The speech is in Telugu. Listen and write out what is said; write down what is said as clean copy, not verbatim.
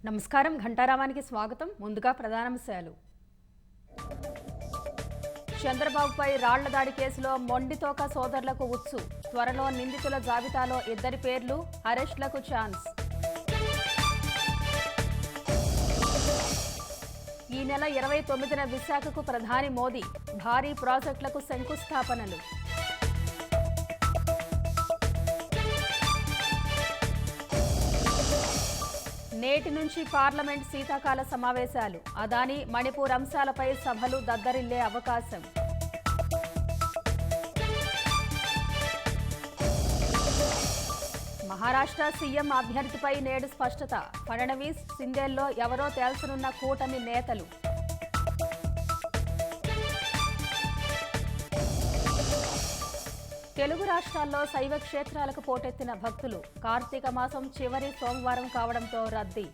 నమస్కారం. ఘంటారావానికి స్వాగతం. ముందుగా ప్రధానాంశాలు. చంద్రబాబుపై రాళ్ల దాడి కేసులో మొండితోక సోదరులకు ఉచ్చు. త్వరలో నిందితుల జాబితాలో 2 పేర్లు, అరెస్టులకు ఛాన్స్. ఈ నెల 29న విశాఖకు ప్రధాని మోదీ. భారీ ప్రాజెక్టులకు శంకుస్థాపనలు. నేటి నుంచి పార్లమెంట్ శీతాకాల సమావేశాలు. అదానీ మణిపూర్ అంశాలపై సభలు దద్దరిల్లే అవకాశం. మహారాష్ట్ర సీఎం అభ్యర్థిపై నేడు స్పష్టత. ఫడ్నవీస్, సిందేల్లో ఎవరో తేల్చనున్న కూటమి నేతలు. తెలుగు రాష్ట్రాల్లో శైవ క్షేత్రాలకు పోటెత్తిన భక్తులు. కార్తీక మాసం చివరి సోమవారం కావడంతో రద్దీ.